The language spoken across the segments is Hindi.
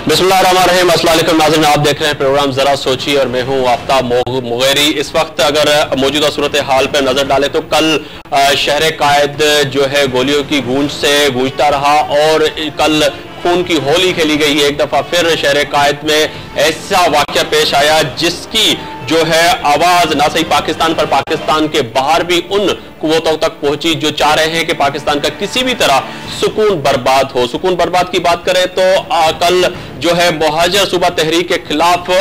बिस्मिल्लाहिर्रहमानिर्रहीम। अस्सलाम वालेकुम नाज़रीन, आप देख रहे हैं प्रोग्राम जरा सोचिए और मैं हूं आफ्ताब मुगैरी। इस वक्त अगर मौजूदा सूरत हाल पर नजर डालें तो कल शहर कायद जो है गोलियों की गूंज से गूंजता रहा और कल खून की होली खेली गई। एक दफा फिर शहर कायद में ऐसा वाकया पेश आया जिसकी जो है आवाज ना सही पाकिस्तान पर, पाकिस्तान के बाहर भी उन कुव्वतों तक पहुंची जो चाह रहे हैं कि पाकिस्तान का किसी भी तरह सुकून बर्बाद हो। सुकून बर्बाद की बात करें तो कल जो है मुहाजिर सूबा तहरीक के खिलाफ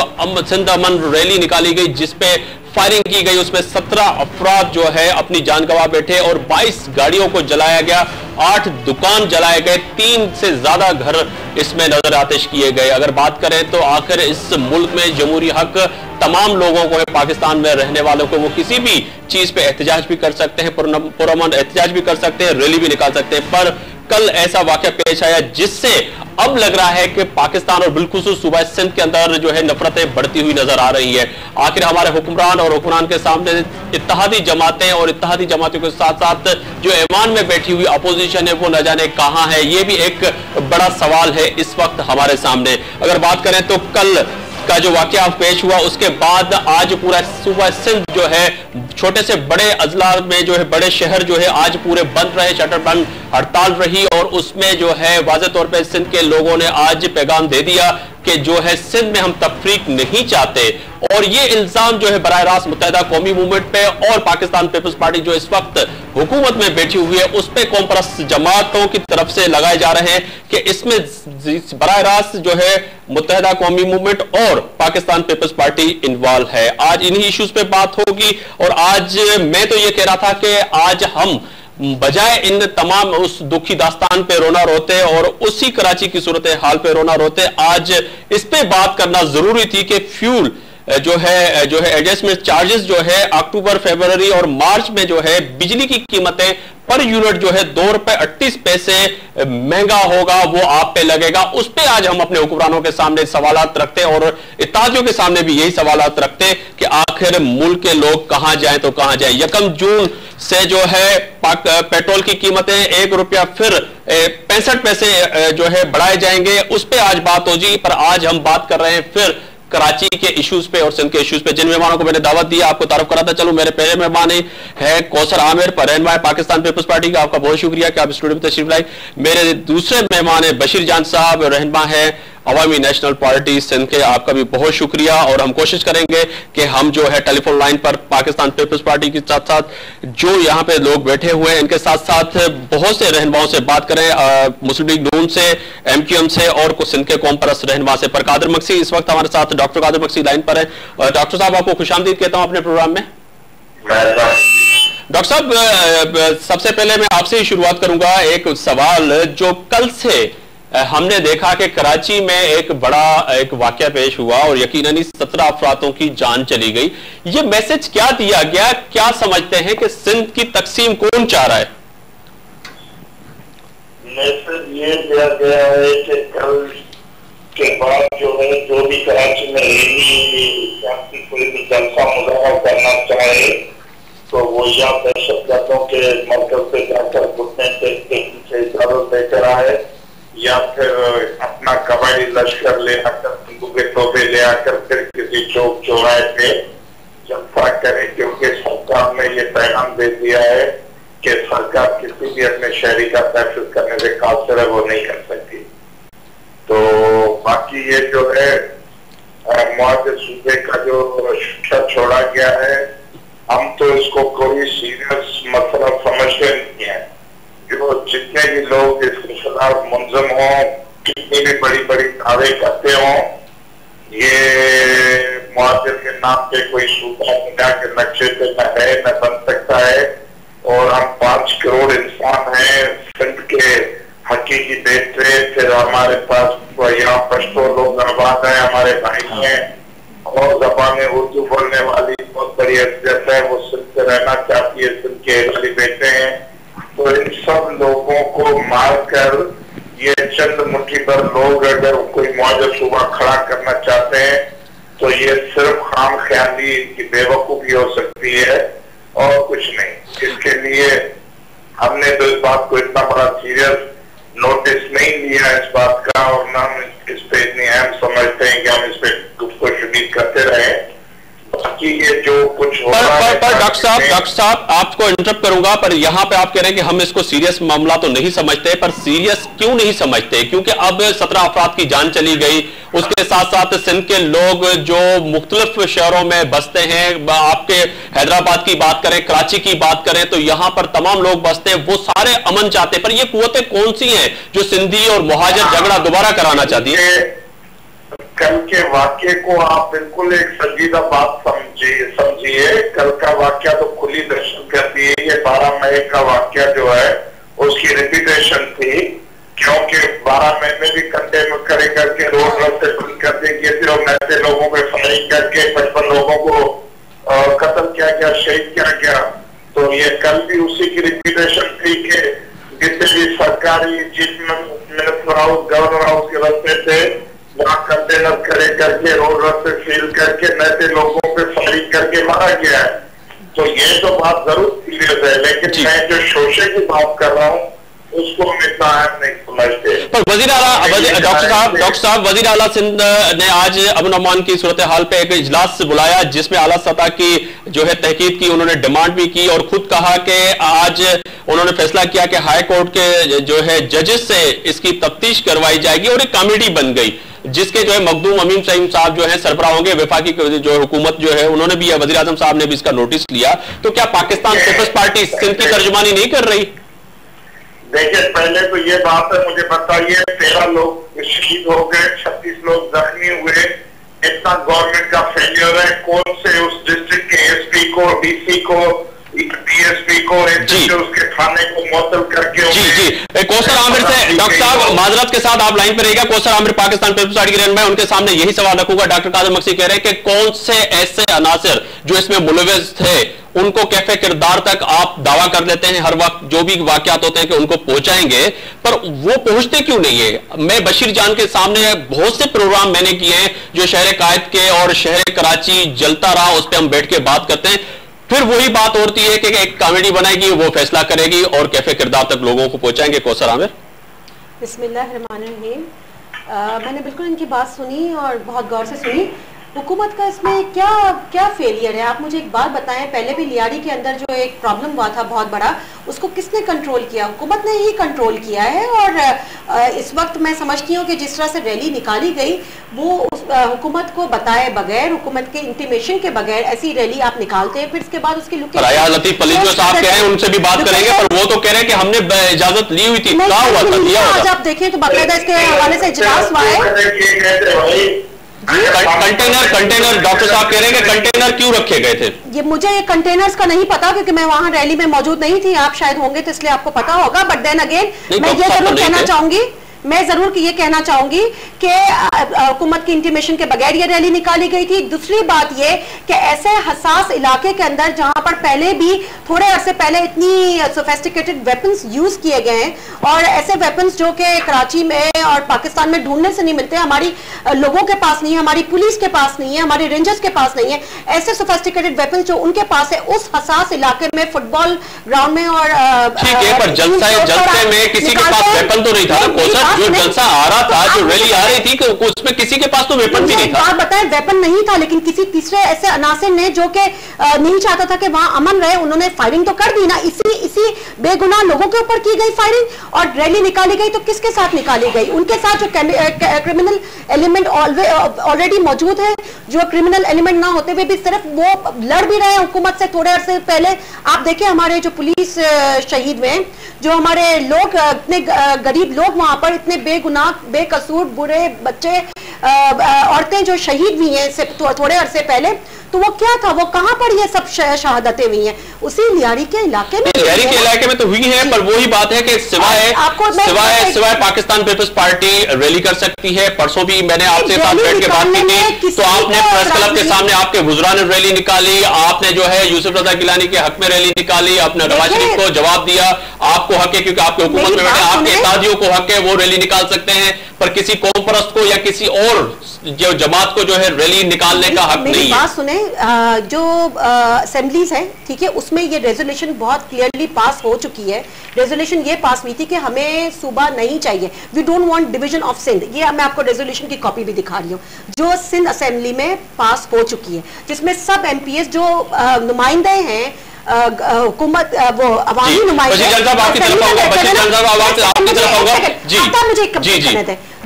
सिंध अमन रैली निकाली गई जिसपे फायरिंग की गई। उसमें 17 अफराद जो है अपनी जान गंवा बैठे और 22 गाड़ियों को जलाया गया, 8 दुकान जलाए गए, 3 से ज्यादा घर इसमें नजर आतिश किए गए। अगर बात करें तो आखिर इस मुल्क में जमहूरी हक तमाम लोगों को है, पाकिस्तान में रहने वालों को, वो किसी भी चीज पे एहतजाज भी कर सकते हैं, पुरअमन एहतजाज भी कर सकते हैं, रैली भी निकाल सकते हैं। पर कल ऐसा वाकया पेश आया जिससे अब लग रहा है कि पाकिस्तान और बिलखुसूस सूबा सिंध के अंदर जो है नफरतें बढ़ती हुई नजर आ रही है। आखिर हमारे हुक्मरान और हुक्मरान के सामने इत्तेहादी जमातें और इत्तेहादी जमातों के साथ साथ जो ऐवान में बैठी हुई अपोजिशन है वो न जाने कहां है, ये भी एक बड़ा सवाल है इस वक्त हमारे सामने। अगर बात करें तो कल का जो वाकया पेश हुआ उसके बाद आज पूरा सूबा सिंध जो है छोटे से बड़े अजला में जो है बड़े शहर जो है आज पूरे बंद रहे, शटर बंद, हड़ताल रही और उसमें जो है वाज़े तौर पे सिंध के लोगों ने आज पैगाम दे दिया कि जो है सिंध में हम तफरीक नहीं चाहते। और ये इल्जाम जो है बराह रास्त मुत्तहिदा कौमी मूवमेंट पे और पाकिस्तान पीपल्स पार्टी जो इस वक्त हुकूमत में बैठी हुई है उस पे कौम परस्त जमातों की तरफ से लगाए जा रहे हैं कि इसमें बराह रास्त जो है मुत्तहिदा कौमी मूवमेंट और पाकिस्तान पीपल्स पार्टी इन्वॉल्व है। आज इन्हीं इश्यूज पे बात होगी और आज मैं तो ये कह रहा था कि आज हम बजाय इन तमाम उस दुखी दास्तान पे रोना रोते और उसी कराची की सूरत हाल पे रोना रोते, आज इस पे बात करना जरूरी थी कि फ्यूल जो है एडजस्टमेंट चार्जेस जो है अक्टूबर, फरवरी और मार्च में जो है बिजली की कीमतें पर यूनिट जो है ₹2.38 महंगा होगा, वो आप पे लगेगा। उस पे आज हम अपने हुक्मरानों के सामने सवालात रखते हैं और इत्तेहादियों के सामने भी यही सवालात रखते हैं कि आखिर मुल्क के लोग कहां जाएं तो कहां जाएं। 1 जून से जो है पेट्रोल की कीमतें ₹1 फिर 65 पैसे जो है बढ़ाए जाएंगे, उस पे आज बात होगी। पर आज हम बात कर रहे हैं फिर कराची के इश्यूज पे और सिंध के इश्यूज पे। जिन मेहमानों को मैंने दावत दी आपको तारुफ कराता चलो। मेरे पहले मेहमान है कौसर आमिर, रहनुमा पाकिस्तान पीपल्स पार्टी का, आपका बहुत शुक्रिया कि आप स्टूडियो में तशरीफ लाए। मेरे दूसरे मेहमान है बशीर जान साहब, रहनुमा है अवामी नेशनल पार्टी सिंध के, आपका भी बहुत शुक्रिया। और हम कोशिश करेंगे कि हम जो है टेलीफोन लाइन पर पाकिस्तान पीपल्स पार्टी के साथ साथ जो यहाँ पे लोग बैठे हुए हैं इनके साथ साथ बहुत से रहनुमाओं से बात करें, मुस्लिम लीग नून से, MQM से और कुछ सिंध के कौम परस्त रहनुमा से। पर कादिर मक्सी इस वक्त हमारे साथ, डॉक्टर कादिर मक्सी लाइन पर है। डॉक्टर साहब आपको खुशामदीद कहता हूँ अपने प्रोग्राम में। डॉक्टर साहब सबसे पहले मैं आपसे ही शुरुआत करूंगा। एक सवाल जो कल से हमने देखा कि कराची में एक वाकया पेश हुआ और यकीनन 17 अफरादों की जान चली गई, ये मैसेज क्या दिया गया, क्या समझते हैं कि सिंध की तकसीम कौन चाह रहा है? मैसेज ये दिया गया है कि कल के बाद जो है जो भी कराची में रैली कोई भी जलसा मुजाहरा करना चाहे तो वो या दहशतगर्दों के मरकज पे जाकर घुटने के पीछे इजाजत लेकर आए या फिर अपना कबायली लश्कर ले आकर बंदूकें तोपे ले आकर फिर किसी चौक चौराहे पे जलसा करे, क्योंकि सरकार ने ये पैगाम दे दिया है कि सरकार किसी भी अपने शहरी का तहफुज़ करने से कासिर है, वो नहीं कर सकती। तो बाकी ये जो है मुआवजे सूबे का जो शिक्षा छोड़ा गया है, हम तो इसको कोई सीरियस मसला समझते नहीं है। जो जितने भी लोग इसके खिलाफ मुंजम हों, कितनी भी बड़ी बड़ी दावे करते हों, ये मुआवजे के नाम पे कोई सूबा दुनिया के नक्शे पे न है न बन सकता है। और हम 5 करोड़ इंसान हैं सिंध के हकीकी बेटे, फिर हमारे पास यहाँ पश्तो लोग आबाद हैं, हमारे भाई हैं और ज़बान उर्दू बोलने वाली बहुत बड़ी हैसियत है, वो सिंध से रहना चाहती है, सिंध के वाली बेटे हैं। तो इन सब लोगों को मारकर ये चंद मुट्ठी भर लोग अगर कोई मुआवजा सूबा खड़ा करना चाहते हैं तो ये सिर्फ खाम ख्याली, इनकी बेवकूफी हो सकती है और कुछ नहीं। इसके लिए हमने तो इस बात को इतना बड़ा सीरियस नोटिस नहीं लिया इस बात का, और ना हम इस पे इतनी अहम समझते हैं कि हम इस पे गुफ्तगू शुरू करते रहे। बाकी ये जो कुछ हो रहा है, पर डॉक्टर साहब आपको इंटरप्ट करूंगा, पर यहाँ पे आप कह रहे हैं कि हम इसको सीरियस मामला तो नहीं समझते, पर सीरियस क्यों नहीं समझते? क्योंकि अब 17 अफराद की जान चली गई, उसके साथ साथ सिंध के लोग जो मुख्तलिफ शहरों में बसते हैं, आपके हैदराबाद की बात करें, कराची की बात करें, तो यहां पर तमाम लोग बसते हैं, वो सारे अमन चाहते हैं। पर ये कुव्वतें कौन सी हैं जो सिंधी और मुहाजिर झगड़ा दोबारा कराना चाहती है? कल के वाक्य को आप बिल्कुल एक संजीदा बात समझिए। कल का वाक्य तो खुली दर्शन करती है, ये 12 मई का वाक्य जो है उसकी रिपीटेशन थी, क्योंकि 12 मई में भी कंटेनर करे करके रोड रास्ते बंद कर दिए गए थे और नए लोगों पे फायरिंग करके 55 लोगों को कत्ल किया गया, शहीद किया गया। तो ये कल भी उसी की रिपीटेशन थी कि जितने भी सरकारी chief minister house, governor house के रास्ते थे, वहां कंटेनर खड़े करके रोड रास्ते सील करके नए लोगों पे फायरिंग करके मारा गया है। तो ये तो बात जरूर सीरियस है, लेकिन मैं जो शोशे की बात कर रहा हूँ उसको हम इतना अहम नहीं समझते। पर डॉक्टर साहब वजीर आला सिंध ने आज अमन अमान की सूरत हाल पे एक इजलास बुलाया, जिसमें आला सतह की जो है तहकीक की, उन्होंने डिमांड भी की और खुद कहा कि आज उन्होंने फैसला किया कि हाई कोर्ट के जो है जजेस से इसकी तफ्तीश करवाई जाएगी, और एक कमेटी बन गई जिसके जो है मखदूम अमीन सईद साहब जो है सरबराह होंगे। वफाकी जो हुकूमत जो है उन्होंने भी, वजीर आजम साहब ने भी इसका नोटिस लिया। तो क्या पाकिस्तान पीपल्स पार्टी सिंध की तर्जुमानी नहीं कर रही? देखिए, पहले तो ये बात है, मुझे बताइए 13 लोग शहीद हो गए, 36 लोग जख्मी हुए, इतना गवर्नमेंट का फेलियर है। कौन से उस डिस्ट्रिक्ट के एसपी को, डीसी को, डीएसपी को, उसके थाने को मुअत्तल करके जी कौसर आमिर से, डॉक्टर साहब माजरत के साथ आप लाइन पर रहिएगा। कौसर आमिर पाकिस्तान पीपल्स पार्टी के रहनुमा, उनके सामने यही सवाल रखूंगा। डॉक्टर कादिर मक्सी कह रहे हैं कि कौन से ऐसे अनासर जो इसमें मुलविस थे उनको कैफे किरदार तक आप दावा कर लेते हैं हर वक्त जो भी वाकयात होते हैं कि उनको पहुंचाएंगे, पर वो पहुंचते क्यों नहीं है? मैं बशीर जान के सामने बहुत से प्रोग्राम मैंने किए हैं जो शहर कायद के और शहर कराची जलता रहा, उस पर हम बैठ के बात करते हैं, फिर वही बात होती है कि एक कमेटी बनाएगी, वो फैसला करेगी और कैफे किरदार तक लोगों को पहुंचाएंगे। कौसर आमिर। बिस्मिल्लाहिर्रहमानिर्रहीम। मैंने बिल्कुल इनकी बात सुनी और बहुत गौर से सुनी। हुकूमत का इसमें क्या फेलियर है? आप मुझे एक बात बताएं। पहले भी लियारी के अंदर जो एक प्रॉब्लम हुआ था बहुत बड़ा, उसको किसने कंट्रोल किया? हुकूमत ने ही कंट्रोल किया है। और इस वक्त मैं समझती हूँ कि जिस तरह से रैली निकाली गई, वो हुकूमत को बताए बगैर, हुकूमत के इंटीमेशन के बगैर ऐसी रैली आप निकालते हैं, फिर इसके बाद उसकी लतीफ पलीद जो साहब कह रहे हैं उनसे भी बात करेंगे, पर वो तो कह रहे हैं कि हमने इजाजत ली हुई थी। क्या हुआ था? आज आप देखें तो बाकायदा इसके हवाले से इजलास हुआ है। कंटेनर डॉक्टर साहब कह रहे हैं कि कंटेनर क्यों रखे गए थे? ये मुझे कंटेनर्स का नहीं पता, क्योंकि मैं वहां रैली में मौजूद नहीं थी। आप शायद होंगे तो इसलिए आपको पता होगा। बट देन अगेन मैं ये जरूर ये कहना चाहूंगी कि हुकूमत की इंटीमेशन के बगैर ये रैली निकाली गई थी। दूसरी बात ये कि ऐसे हसास इलाके के अंदर जहां पर पहले भी थोड़े अरसे पहले इतनी सोफिस्टिकेटेड वेपन्स यूज किए गए हैं, और ऐसे वेपन्स जो कि कराची में और पाकिस्तान में ढूंढने से नहीं मिलते, हमारी लोगों के पास नहीं है, हमारी पुलिस के पास नहीं है, हमारे रेंजर्स के पास नहीं है, ऐसे सोफिस्टिकेटेड वेपन्स जो उनके पास है, उस हसास इलाके में फुटबॉल ग्राउंड में और ठीक है, पर जलसे में किसी के पास वेपन तो नहीं था ना। जो जलसा आ रहा था, जो रैली आ रही थी, उसमें किसी के पास तो वेपन भी नहीं था। बात बताएं, वेपन नहीं था, लेकिन किसी तीसरे ऐसे अनासिर ने जो कि नहीं चाहता था कि वहां अमन रहे, उन्होंने फायरिंग तो कर दी ना। इसी बेगुनाह लोगों के ऊपर की गई फायरिंग, और रैली निकाली गई तो किसके साथ निकाली गई? उनके साथ जो क्रिमिनल एलिमेंट ऑलरेडी मौजूद है, जो क्रिमिनल एलिमेंट ना होते हुए भी सिर्फ वो लड़ भी रहे हैं हुकूमत से थोड़े अरसे पहले। आप देखिए हमारे जो पुलिस शहीद हुए, जो हमारे लोग, इतने गरीब लोग वहां पर, इतने बेगुनाह बेकसूर बुरे बच्चे औरतें जो शहीद हुई हैं थोड़े अरसे पहले, तो वो क्या था? वो कहां पर ये सब शहादतें हुई हैं? उसी लियारी के इलाके में। लियारी के इलाके में तो हुई है, पर वही बात है कि सिवाय पाकिस्तान पीपल्स पार्टी रैली कर सकती है। परसों भी मैंने आपसे साथ बैठ के बात की थी, तो आपने प्रेस क्लब के सामने आपके वुज़रा ने रैली निकाली, आपने जो है यूसुफ रजा गिलानी के हक में रैली निकाली, आपने नवाज शरीफ को जवाब दिया, आपको हक है क्योंकि आपके हुकूमत में बैठे, आपके इत्तेहादियों को हक है, वो रैली निकाल सकते हैं। पर किसी कौम परस्त को या किसी और जो जमात को जो है रैली निकालने का हक नहीं है। बात सुने, जो असेंबलीज है, ठीक है, उसमें ये रेजोल्यूशन बहुत क्लियरली पास हो चुकी है। रेजोल्यूशन ये पास हुई थी कि हमें सूबा नहीं चाहिए, we don't want division of Sindh. ये मैं आपको रेजोल्यूशन की कॉपी भी दिखा रही हूँ, जो सिंध असेंबली में पास हो चुकी है, जिसमें सब एमपीएस जो नुमाइंदे हैं हुकूमत, वो अवामी नुमाइंदे,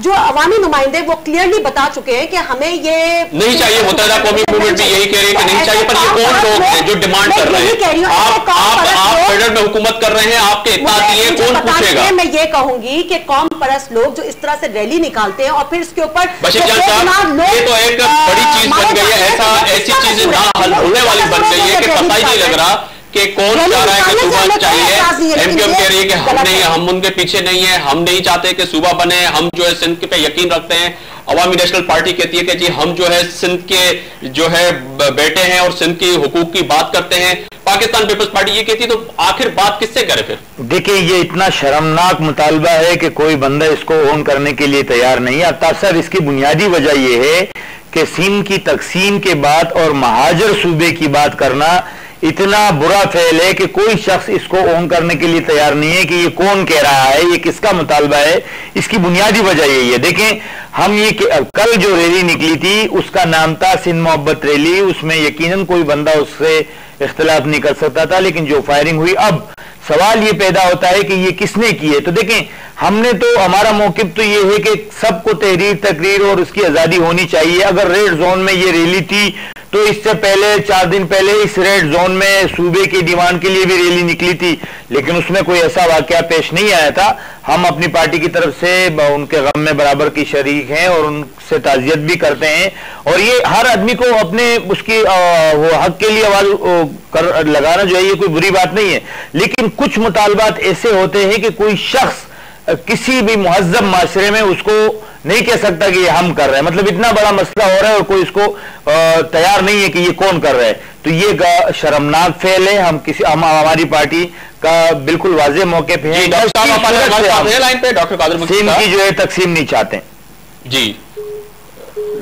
जो अवामी नुमाइंदे वो क्लियरली बता चुके हैं कि हमें ये नहीं चाहिए। मुत्तहिदा कौमी मूवमेंट भी यही कह रही है कि नहीं चाहिए, पर ये कौन लोग हैं जो डिमांड कर रहे हैं? आप फेडरल में हुकूमत कर रहे हैं, आपके इत्तेहादी है, कौन पूछेगा? मैं ये कहूंगी कि कौम परस्त लोग जो इस तरह से रैली निकालते हैं और फिर इसके ऊपर बशीर जान साहब, ये तो एक बड़ी चीज बन गई है, ऐसी चीजें ना हल होने वाली बन गई है कि पता ही नहीं लग रहा कि कौन चाह रहा है कि सूबा चाहिए। एमक्यूएम कह रही है कि हम नहीं, हम उनके पीछे नहीं है, हम नहीं चाहते कि सूबा बने, हम जो है सिंध पे यकीन रखते हैं। अवामी नेशनल पार्टी कहती है कि जी हम जो है सिंध के जो है बेटे हैं और सिंध की हुकूक की बात करते हैं। पाकिस्तान पीपल्स पार्टी ये कहती है, तो आखिर बात किससे करे फिर? देखिए, ये इतना शर्मनाक मुतालबा है कि कोई बंदा इसको ओन करने के लिए तैयार नहीं है। तासर इसकी बुनियादी वजह यह है कि सिंध की तकसीम के बाद और महाजर सूबे की बात करना इतना बुरा फेल है कि कोई शख्स इसको ओन करने के लिए तैयार नहीं है कि ये कौन कह रहा है, ये किसका मुतालबा है। इसकी बुनियादी वजह यही है। देखें, हम ये कल जो रैली निकली थी उसका नाम था सिंध मोहब्बत रैली, उसमें यकीनन कोई बंदा उससे इख्तिलाफ नहीं कर सकता था, लेकिन जो फायरिंग हुई, अब सवाल ये पैदा होता है कि ये किसने की है। तो देखें, हमने तो, हमारा मौकिफ तो ये है कि सबको तहरीर तकरीर और उसकी आजादी होनी चाहिए। अगर रेड जोन में ये रैली थी तो इससे पहले 4 दिन पहले इस रेड जोन में सूबे की दीवान के लिए भी रैली निकली थी, लेकिन उसमें कोई ऐसा वाकया पेश नहीं आया था। हम अपनी पार्टी की तरफ से उनके गम में बराबर की शरीक हैं और उनसे ताज़ियत भी करते हैं, और ये हर आदमी को अपने उसकी वो हक के लिए आवाज लगाना जो है ये कोई बुरी बात नहीं है। लेकिन कुछ मुतालबात ऐसे होते हैं कि कोई शख्स किसी भी मुहज्जब माशरे में उसको नहीं कह सकता कि ये हम कर रहे हैं। मतलब इतना बड़ा मसला हो रहा है और कोई इसको तैयार नहीं है कि ये कौन कर रहा है, तो ये शर्मनाक फेल है। हम हमारी पार्टी का बिल्कुल वाज़ेह मौक़िफ़ है। डॉक्टर कादिर मुक्सी सिंध की जो है तकसीम नहीं चाहते जी।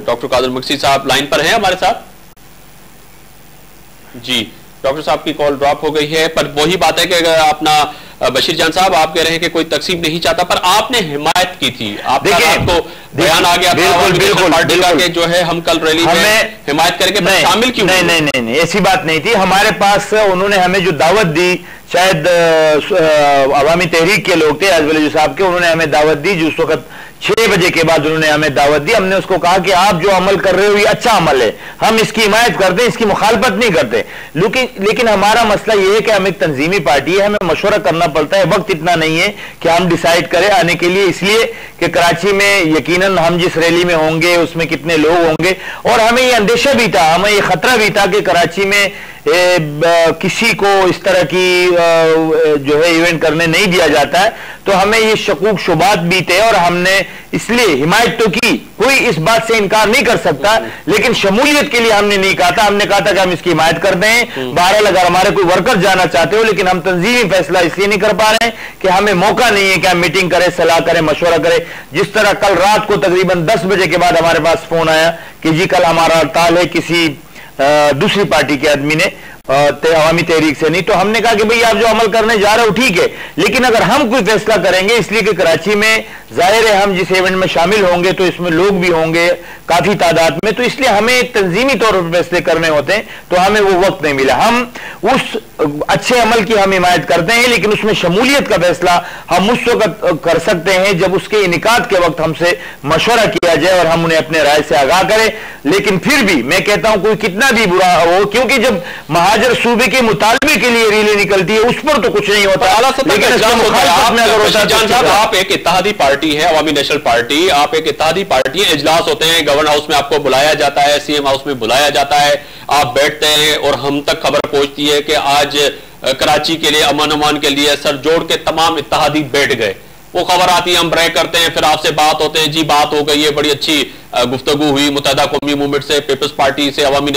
डॉक्टर कादिर मुक्सी साहब लाइन पर हैं हमारे साथ जी। डॉक्टर साहब की कॉल ड्रॉप हो गई है, पर वही बात है कि अगर अपना बशीर जान साहब आप कह रहे हैं कि कोई तकसीम नहीं चाहता, पर आपने हिमायत की थी, आपका तो बयान आ गया था पार्टी का कि जो है हम कल रैली में हिमायत करेंगे, शामिल क्यों? नहीं, ऐसी बात नहीं थी। हमारे पास उन्होंने हमें जो दावत दी, शायद अवामी तहरीक के लोग थे, अजवली साहब के, उन्होंने हमें दावत दी जिस वक्त 6 बजे के बाद उन्होंने हमें दावत दी। हमने उसको कहा कि आप जो अमल कर रहे हो ये अच्छा अमल है, हम इसकी हिमायत करते हैं, इसकी मुखालफत नहीं करते। लेकिन हमारा मसला ये है कि हम एक तंजीमी पार्टी है, हमें मशवरा करना पड़ता है, वक्त इतना नहीं है कि हम डिसाइड करें आने के लिए। इसलिए कि कराची में यकीनन हम जिस रैली में होंगे उसमें कितने लोग होंगे, और हमें ये अंदेशा भी था, हमें ये खतरा भी था कि कराची में किसी को इस तरह की जो है इवेंट करने नहीं दिया जाता है, तो हमें ये शकूक शुबात भी थे और हमने इसलिए हिमायत तो की, कोई इस बात से इनकार नहीं कर सकता, लेकिन शमूलियत के लिए हमने नहीं कहा था। हमने कहा था कि हम इसकी हिमायत कर दें। बहरहाल अगर हमारे कोई वर्कर जाना चाहते हो, लेकिन हम तंजीमी फैसला इसलिए नहीं कर पा रहे हैं कि हमें मौका नहीं है कि हम मीटिंग करें, सलाह करें, मशवरा करें। जिस तरह कल रात को तकरीबन 10 बजे के बाद हमारे पास फोन आया कि जी कल हमारा हड़ताल है, किसी दूसरी पार्टी के आदमी ने, अवामी तहरीक से नहीं, तो हमने कहा कि भाई आप जो अमल करने जा रहे हो ठीक है, लेकिन अगर हम कोई फैसला करेंगे, इसलिए कि कराची में जाहिर है हम जिस इवेंट में शामिल होंगे तो इसमें लोग भी होंगे काफी तादाद में, तो इसलिए हमें तंजीमी तौर पर फैसले करने होते हैं, तो हमें वो वक्त नहीं मिला। हम उस अच्छे अमल की हम हिमायत करते हैं, लेकिन उसमें शमूलियत का फैसला हम उस वक्त कर सकते हैं जब उसके इनिकाद के वक्त हमसे मशवरा किया जाए और हम उन्हें अपने राय से आगाह करें। लेकिन फिर भी मैं कहता हूं कोई कितना भी बुरा हो, क्योंकि जब महाजर सूबे के मुतालबे के लिए रैली निकलती है उस पर तो कुछ नहीं होता, लेकिन आप एक इत्तेहादी पार्टी है, अवामी नेशनल पार्टी, आप एक इत्तेहादी पार्टी है, इजलास होते हैं, गवर्नर हाउस में आपको बुलाया जाता है, सीएम हाउस में बुलाया जाता है, आप बैठते हैं और हम तक खबर पहुंचती है कि आज कराची के लिए अमन अमान के लिए सर जोड़ के तमाम इत्तेहादी बैठ गए। वो खबर आती है, हम ब्रेक करते हैं, फिर आपसे बात होते हैं, जी बात हो गई है, बड़ी अच्छी गुफ्तगू हुई मुत्तहिदा कौमी मूवमेंट से, पीपल्स पार्टी से, अवामी